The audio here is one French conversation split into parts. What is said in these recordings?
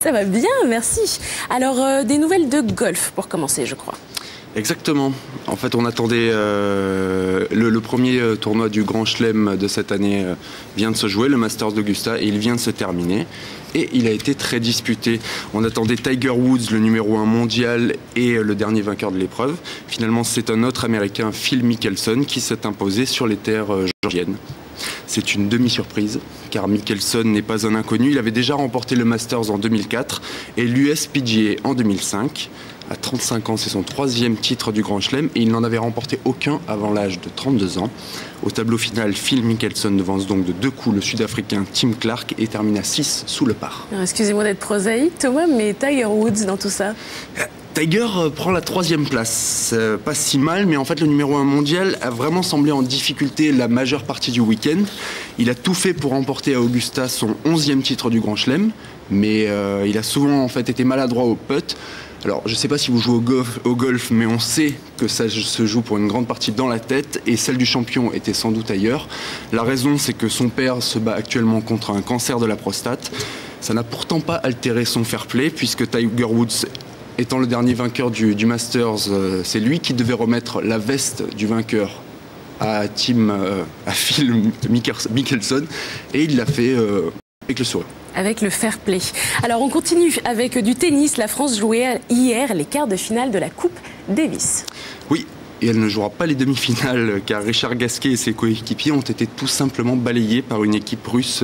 Ça va bien, merci. Alors, des nouvelles de golf pour commencer, je crois. Exactement. En fait, on attendait le premier tournoi du Grand Chelem de cette année vient de se jouer, le Masters d'Augusta, et il vient de se terminer. Et il a été très disputé. On attendait Tiger Woods, le numéro 1 mondial et le dernier vainqueur de l'épreuve. Finalement, c'est un autre Américain, Phil Mickelson, qui s'est imposé sur les terres georgiennes. C'est une demi-surprise, car Mickelson n'est pas un inconnu. Il avait déjà remporté le Masters en 2004 et l'USPGA en 2005. À 35 ans, c'est son 3e titre du Grand Chelem et il n'en avait remporté aucun avant l'âge de 32 ans. Au tableau final, Phil Mickelson devance donc de 2 coups le Sud-Africain Tim Clark et termine à 6 sous le par. Excusez-moi d'être prosaïque, Thomas, mais Tiger Woods dans tout ça? Tiger prend la 3e place, pas si mal, mais en fait le numéro 1 mondial a vraiment semblé en difficulté la majeure partie du week-end. Il a tout fait pour remporter à Augusta son 11e titre du Grand Chelem, mais il a souvent en fait été maladroit au putt. Alors, je ne sais pas si vous jouez au golf, mais on sait que ça se joue pour une grande partie dans la tête et celle du champion était sans doute ailleurs. La raison, c'est que son père se bat actuellement contre un cancer de la prostate. Ça n'a pourtant pas altéré son fair play puisque Tiger Woods, étant le dernier vainqueur du Masters, c'est lui qui devait remettre la veste du vainqueur à Phil Mickelson et il l'a fait avec le sourire. Avec le fair play. Alors on continue avec du tennis. La France jouait hier les quarts de finale de la Coupe Davis. Oui, et elle ne jouera pas les demi-finales car Richard Gasquet et ses coéquipiers ont été tout simplement balayés par une équipe russe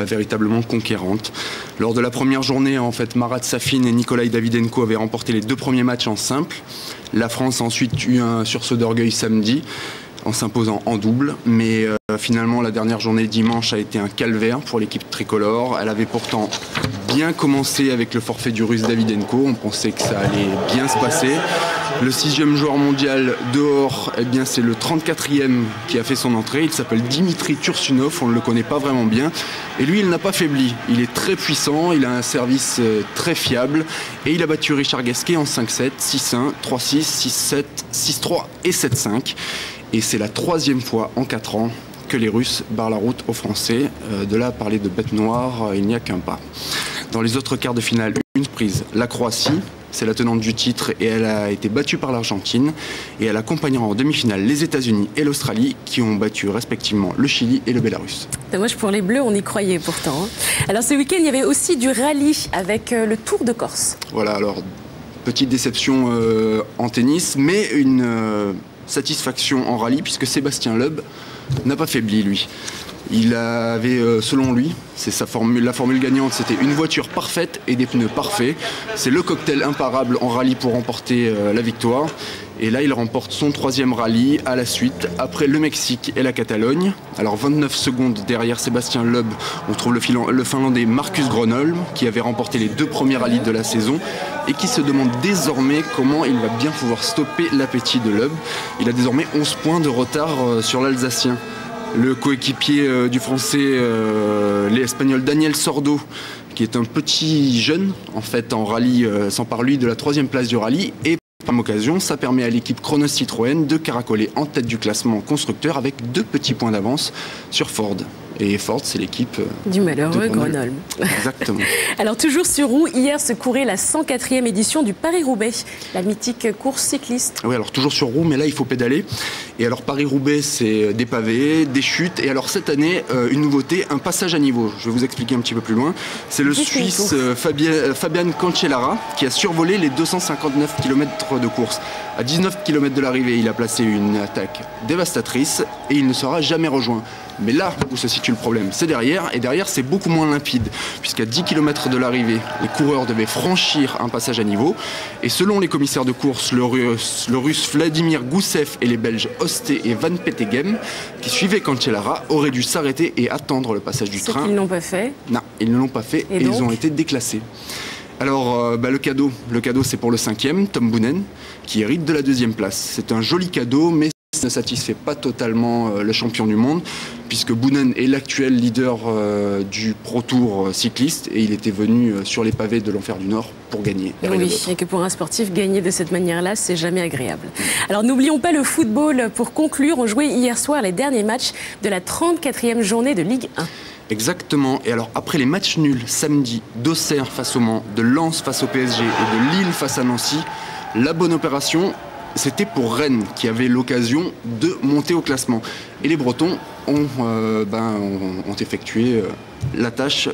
véritablement conquérante. Lors de la première journée, en fait, Marat Safin et Nikolai Davydenko avaient remporté les 2 premiers matchs en simple. La France a ensuite eu un sursaut d'orgueil samedi en s'imposant en double, mais finalement la dernière journée dimanche a été un calvaire pour l'équipe tricolore. Elle avait pourtant bien commencé avec le forfait du russe Davydenko, on pensait que ça allait bien se passer. Le 6e joueur mondial dehors, eh bien c'est le 34e qui a fait son entrée, il s'appelle Dimitri Tursunov, on ne le connaît pas vraiment bien, et lui il n'a pas faibli, il est très puissant, il a un service très fiable, et il a battu Richard Gasquet en 5-7, 6-1, 3-6, 6-7, 6-3 et 7-5. Et c'est la 3e fois en 4 ans que les Russes barrent la route aux Français. De là à parler de bête noire, il n'y a qu'un pas. Dans les autres quarts de finale, une surprise. La Croatie, c'est la tenante du titre et elle a été battue par l'Argentine. Et elle accompagnera en demi-finale les États-Unis et l'Australie qui ont battu respectivement le Chili et le Bélarus. Dommage pour les Bleus, on y croyait pourtant. Alors ce week-end, il y avait aussi du rallye avec le Tour de Corse. Voilà, alors petite déception en tennis, mais une satisfaction en rallye puisque Sébastien Loeb n'a pas faibli lui. Il avait, selon lui, c'est la formule gagnante, c'était une voiture parfaite et des pneus parfaits. C'est le cocktail imparable en rallye pour remporter la victoire. Et là, il remporte son 3e rallye à la suite, après le Mexique et la Catalogne. Alors 29 secondes derrière Sébastien Loeb, on trouve le Finlandais Marcus Gronholm, qui avait remporté les 2 premiers rallyes de la saison et qui se demande désormais comment il va bien pouvoir stopper l'appétit de Loeb. Il a désormais 11 points de retard sur l'Alsacien. Le coéquipier du Français, l'Espagnol Daniel Sordo, qui est un petit jeune en fait en rallye, s'empare lui de la 3e place du rallye et par même occasion, ça permet à l'équipe Chronos Citroën de caracoler en tête du classement constructeur avec 2 petits points d'avance sur Ford. Et Ford, c'est l'équipe du malheureux Gronholm. Exactement. Alors toujours sur roue, hier se courait la 104e édition du Paris-Roubaix, la mythique course cycliste. Oui, alors toujours sur roue, mais là il faut pédaler. Et alors Paris-Roubaix, c'est des pavés, des chutes. Et alors cette année, une nouveauté, un passage à niveau. Je vais vous expliquer un petit peu plus loin. C'est le Suisse Fabian Cancellara qui a survolé les 259 km de course. À 19 km de l'arrivée, il a placé une attaque dévastatrice et il ne sera jamais rejoint. Mais là où se situe le problème, c'est derrière, et derrière c'est beaucoup moins limpide, puisqu'à 10 km de l'arrivée, les coureurs devaient franchir un passage à niveau, et selon les commissaires de course, le russe Vladimir Goussev et les Belges Osté et Van Petegem, qui suivaient Cancellara, auraient dû s'arrêter et attendre le passage du train. Ils ne l'ont pas fait. Non, ils ne l'ont pas fait, et ils ont été déclassés. Alors, le cadeau c'est pour le 5e, Tom Boonen, qui hérite de la 2e place. C'est un joli cadeau, mais ne satisfait pas totalement le champion du monde puisque Boonen est l'actuel leader du Pro Tour cycliste et il était venu sur les pavés de l'Enfer du Nord pour gagner. Oui, et que pour un sportif, gagner de cette manière-là, c'est jamais agréable. Alors n'oublions pas le football. Pour conclure, on jouait hier soir les derniers matchs de la 34e journée de Ligue 1. Exactement. Et alors, après les matchs nuls samedi d'Auxerre face au Mans, de Lens face au PSG et de Lille face à Nancy, la bonne opération, c'était pour Rennes qui avait l'occasion de monter au classement. Et les Bretons ont effectué la tâche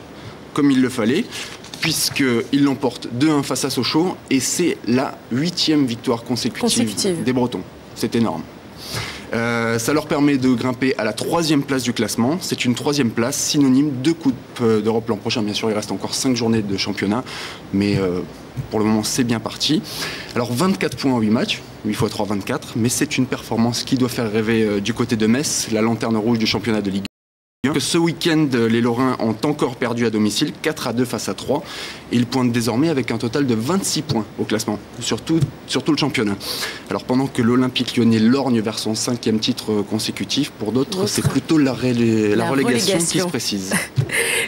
comme il le fallait, puisqu'ils l'emportent 2-1 face à Sochaux, et c'est la 8e victoire consécutive des Bretons. C'est énorme. Ça leur permet de grimper à la 3e place du classement. C'est une 3e place synonyme de Coupe d'Europe l'an prochain. Bien sûr, il reste encore 5 journées de championnat, mais pour le moment, c'est bien parti. Alors, 24 points en 8 matchs, 8 x 3, 24, mais c'est une performance qui doit faire rêver du côté de Metz, la lanterne rouge du championnat de Ligue 1. Ce week-end, les Lorrains ont encore perdu à domicile, 4-2 face à 3. Et ils pointent désormais avec un total de 26 points au classement, sur tout le championnat. Alors pendant que l'Olympique Lyonnais lorgne vers son 5e titre consécutif, pour d'autres, c'est plutôt la relégation qui se précise.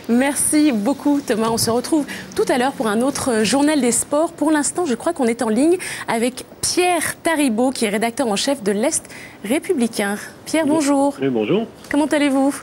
Merci beaucoup Thomas, on se retrouve tout à l'heure pour un autre journal des sports. Pour l'instant, je crois qu'on est en ligne avec Pierre Taribault, qui est rédacteur en chef de l'Est républicain. Pierre, bonjour. Oui, bonjour. Comment allez-vous ?